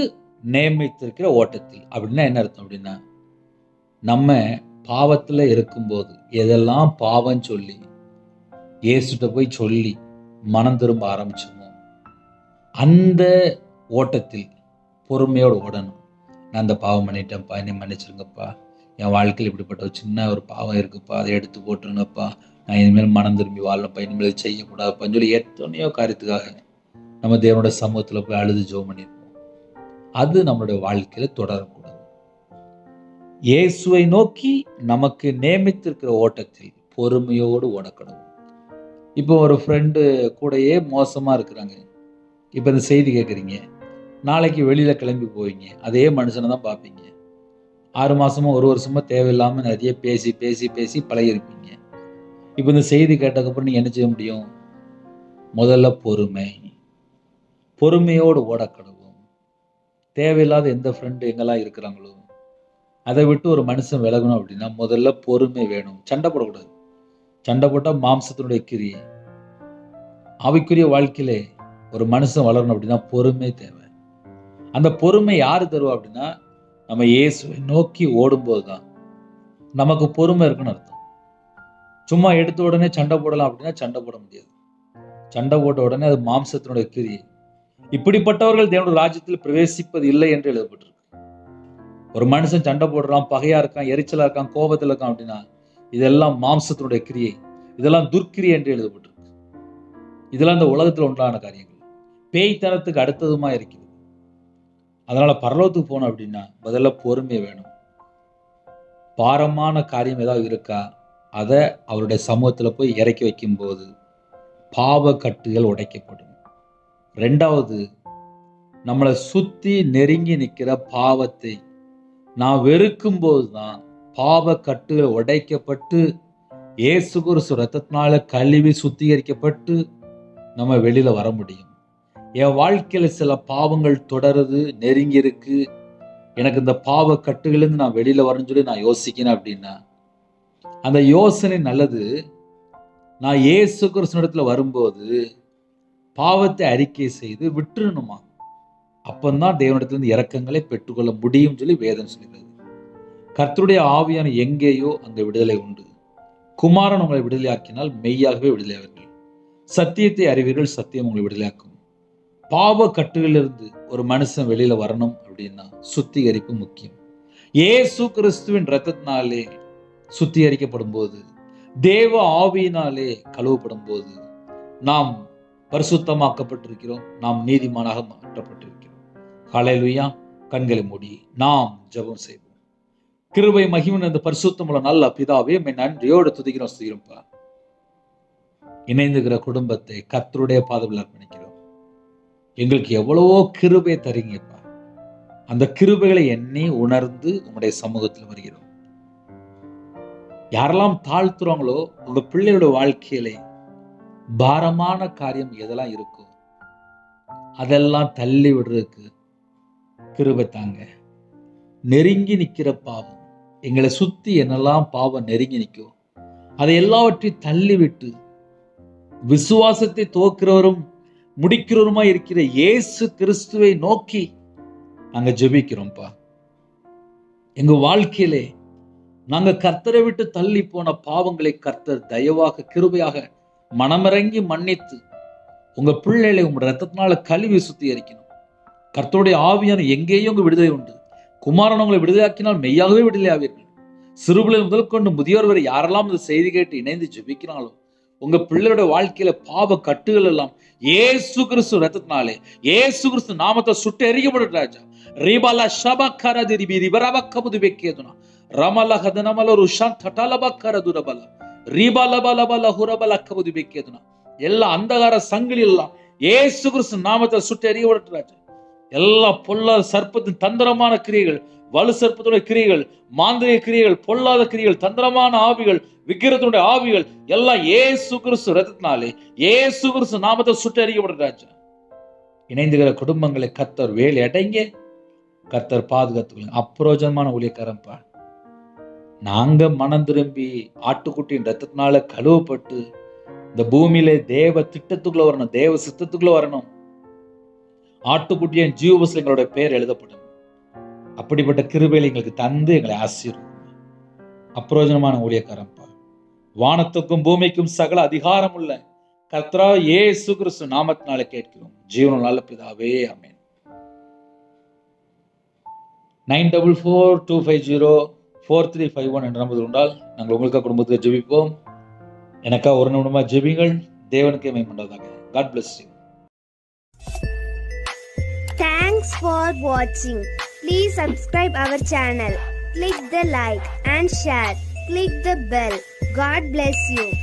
[SPEAKER 1] நியமித்திருக்கிற ஓட்டத்தில் அப்படின்னா என்ன அர்த்தம் அப்படின்னா நம்ம பாவத்துல இருக்கும்போது எதெல்லாம் பாவம் சொல்லி இயேசுட்ட போய் சொல்லி மனம் திரும்ப ஆரம்பிச்சோமோ அந்த ஓட்டத்தில் பொறுமையோடு ஓடணும். நான் அந்த பாவம் பண்ணிட்டேன்ப்பா, என்னை மன்னிச்சிருங்கப்பா, என் வாழ்க்கையில் இப்படிப்பட்ட ஒரு சின்ன ஒரு பாவம் இருக்குப்பா, அதை எடுத்து போட்டுருங்கப்பா, நான் இனிமேல் மனம் திரும்பி வாழப்பா, இனிமேல் செய்யக்கூடாதுப்பான்னு சொல்லி எத்தனையோ காரியத்துக்காக நம்ம தேவனோட சமூகத்தில் போய் அழுது ஜெபம் பண்ணியிருப்போம். அது நம்மளுடைய வாழ்க்கையில் தொடரக்கூடாது. இயேசுவை நோக்கி நமக்கு நியமித்திருக்கிற ஓட்டத்தில் பொறுமையோடு ஓடக்கணும். இப்போ ஒரு ஃப்ரெண்டு கூடயே மோசமாக இருக்கிறாங்க, இப்போ இந்த செய்தி கேட்குறீங்க, நாளைக்கு வெளியில் கிளம்பி போவீங்க, அதே மனுஷனை தான் பார்ப்பீங்க. 6 மாதமோ 1 வருஷமோ தேவையில்லாமல் நிறைய பேசி பேசி பேசி பழகிருப்பீங்க. இப்போ இந்த செய்தி கேட்டதுக்கப்புறம் நீங்கள் என்ன செய்ய முடியும்? முதல்ல பொறுமையோடு ஓடக்கடவும். தேவையில்லாத எந்த ஃப்ரெண்டு எங்கெல்லாம் இருக்கிறாங்களோ அதை விட்டு ஒரு மனுஷன் விலகணும் அப்படின்னா முதல்ல பொறுமை வேணும். சண்டை போடக்கூடாது. சண்டை போட்டால் மாம்சத்தினுடைய கிரியை. ஆவிக்குரிய வாழ்க்கையிலே ஒரு மனுஷன் வளரணும் அப்படின்னா பொறுமை தேவை. அந்த பொறுமை யாரு தருவா அப்படின்னா நம்ம இயேசுவை நோக்கி ஓடும்போது தான் நமக்கு பொறுமை இருக்குன்னு அர்த்தம். சும்மா எடுத்த உடனே சண்டை போடலாம் அப்படின்னா சண்டை போட முடியாது. சண்டை போட்ட உடனே அது மாம்சத்தினுடைய கிரியை. இப்படிப்பட்டவர்கள் தேவனுடைய ராஜ்யத்தில் பிரவேசிப்பது இல்லை என்று எழுதப்பட்டிருக்கு. ஒரு மனுஷன் சண்டை போடுறான், பகையா இருக்கான், எரிச்சலா இருக்கான், கோபத்தில் இருக்கான் அப்படின்னா இதெல்லாம் மாம்சத்தினுடைய கிரியை, இதெல்லாம் துர்க்கிரியை என்று எழுதப்பட்டிருக்கு. இதெல்லாம் இந்த உலகத்தில் உண்டான காரியங்கள், பேய்த்தனத்துக்கு அடுத்ததுமா இருக்குது. அதனால பரலோகத்துக்கு போனோம் அப்படின்னா முதல்ல பொறுமை வேணும். பாரமான காரியம் ஏதாவது இருக்கா அதை அவருடைய சமூகத்தில் போய் இறக்கி வைக்கும்போது பாவ கட்டுகள் உடைக்கப்படும். 2வது, நம்மளை சுத்தி நெருங்கி நிற்கிற பாவத்தை நான் வெறுக்கும் போதுதான் பாவ கட்டுகள் உடைக்கப்பட்டு இயேசு கிறிஸ்து ரத்தத்தினால கழுவி சுத்திகரிக்கப்பட்டு நம்ம வெளியில வர முடியும். என் வாழ்க்கையில சில பாவங்கள் தொடருது, நெருங்கி இருக்கு, எனக்கு இந்த பாவ கட்டுகளிலிருந்து நான் வெளியில வரேன்னு சொல்லி நான் யோசிக்கிறேன் அப்படின்னா அந்த யோசனை நல்லது. நான் இயேசு கிறிஸ்து இடத்துல வரும்போது பாவத்தை அறிக்கை செய்து விட்டுறணுமா, அப்பந்தான் தேவனிடத்திலிருந்து இரக்கங்களை பெற்றுக்கொள்ள முடியும் சொல்லி வேதம் சொல்கிறது. கர்த்தருடைய ஆவியான எங்கேயோ அங்கே விடுதலை உண்டு. குமாரன் உங்களை விடுதலையாக்கினால் மெய்யாகவே விடுதலையாவீர்கள். சத்தியத்தை அறிவீர்கள், சத்தியம் உங்களை விடுதலையாக்கும். பாவ கட்டுகளிலிருந்து ஒரு மனுஷன் வெளியில வரணும் அப்படின்னா சுத்திகரிப்பு முக்கியம். இயேசு கிறிஸ்துவின் இரத்தத்தினாலே சுத்திகரிக்கப்படும் போது, தேவ ஆவியினாலே கழுவப்படும் போது நாம் பரிசுத்தமாக்கப்பட்டிருக்கிறோம், நாம் நீதிமானாக மாற்றப்பட்டிருக்கிறோம். ஹல்லேலூயா. கண்களை மூடி நாம் ஜெபம் செய்வோம். கிருபை மகிமை அந்த பரிசுத்தமுள்ள நல்ல பிதாவே, உம்மை நன்றியோடு துதிக்கிறோம்ப்பா. இணைந்துகிற குடும்பத்தை கர்த்தருடைய பாதத்தில் அர்ப்பணிக்கிறோம். எங்களுக்கு எவ்வளவோ கிருபை தரீங்கப்பா. அந்த கிருபைகளை எண்ணி உணர்ந்து உங்களுடைய சமூகத்தில் வருகிறோம். யாரெல்லாம் தாழ்த்துறாங்களோ உங்க பிள்ளையோட வாழ்க்கையிலே பாரமான காரியம் எதெல்லாம் இருக்கோ அதெல்லாம் தள்ளி விடுறதுக்கு கிருபை தாங்க. நெருங்கி நிற்கிற பாவம், எங்களை சுத்தி என்னெல்லாம் பாவம் நெருங்கி நிற்கும் அதை எல்லாவற்றையும் தள்ளிவிட்டு விசுவாசத்தை துவக்கிறவரும் முடிக்கிறவருமா இருக்கிற இயேசு கிறிஸ்துவை நோக்கி நாங்க ஜெபிக்கிறோம்ப்பா. எங்க வாழ்க்கையிலே நாங்க கர்த்தரை விட்டு தள்ளி போன பாவங்களை கர்த்தர் தயவாக கிருபையாக மனமிறங்கி மன்னித்து உங்க பிள்ளைகளை உங்க ரத்தத்தினால கழுவி சுத்திகரிக்கணும். கர்த்தருடைய ஆவியான எங்கேயும் உங்க விடுதலை உண்டு. குமாரன் உங்களை விடுதலையாக்கினால் மெய்யாகவே விடுதலை ஆவீர்கள். சிறுபிள்ளை முதல் கொண்டு முதியோர் வரை யாரெல்லாம் இந்த செய்தி கேட்டு இணைந்து ஜெபிக்கிறாங்களோ உங்க பிள்ளையோட வாழ்க்கையில பாவ கட்டுகள் எல்லாம் இயேசு கிறிஸ்து ரத்தத்தினாலே இயேசு கிறிஸ்து நாமத்தை சுட்டு எரிக்கப்படும் ராஜா. ரிபல ஷபக்கரதி ரிபி ரிபரபக்கபுது பெக்கியதுனா ரமல ஹதனமல ருஷான் தட்டலபக்கரதுரபல ரிபலபலபல ஹுரபலக்கபுது பெக்கியதுனா எல்லா அந்தகார சங்கிலி எல்லாம் இயேசு கிறிஸ்து நாமத்தை சுட்டு எரிக்கப்படும் ராஜா. எல்லா பொல்லாத சர்ப்பத்தின் தந்திரமான கிரியைகள், வலு சர்ப்பத்துடைய கிரியைகள், மாந்திரிய கிரியைகள், பொல்லாத கிரியைகள், தந்திரமான ஆவிகள், விக்கிரத்தினுடைய ஆவிகள் எல்லாம் இயேசு கிறிஸ்து ரத்தத்தினாலே இயேசு கிறிஸ்து நாமத்தை சுட்டு எரிக்கப்படும் ராஜா. இணைந்துகிற குடும்பங்களை கர்த்தர் வேலை அடைங்க, கர்த்தர் பாதுகாத்துக்கொள்ளுங்க. அப்பிரோஜனமான ஊழியக்காரன்பா, நாங்க மனம் திரும்பி ஆட்டுக்குட்டியின் ரத்தத்தினால கழுவப்பட்டு இந்த பூமியில தேவ திட்டத்துக்குள்ள வரணும், தேவ சித்தத்துக்குள்ள வரணும். ஆட்டுக்குட்டியின் ஜீவபுஸ்தகத்துல எங்களோட பேர் எழுதப்படும். அப்படிப்பட்ட கிருபையை எங்களுக்கு தந்து எங்களை ஆசீர்வதிங்க. அப்பிரோஜனமான ஊழியக்காரன்பா, வானத்துக்கும் பூமிக்கும் சகல அதிகாரம் உள்ள கர்த்தராகிய இயேசு கிறிஸ்து நாமத்தினால கேட்கிறோம் ஜீவனுள்ள நல்ல பிதாவே, ஆமென். 9442504351 என்ற நம்பர் உண்டால் நாங்கள் உங்களுக்காக குடும்பத்துக்கு ஜெபிப்போம். எனக்கா ஒரு நிமிடமா ஜெபிங்கள். தேவனுக்கே மகிமை உண்டாவதாக. God bless you.
[SPEAKER 2] Thanks for watching. Please subscribe our channel. Click the like and share. Click the bell. God bless you.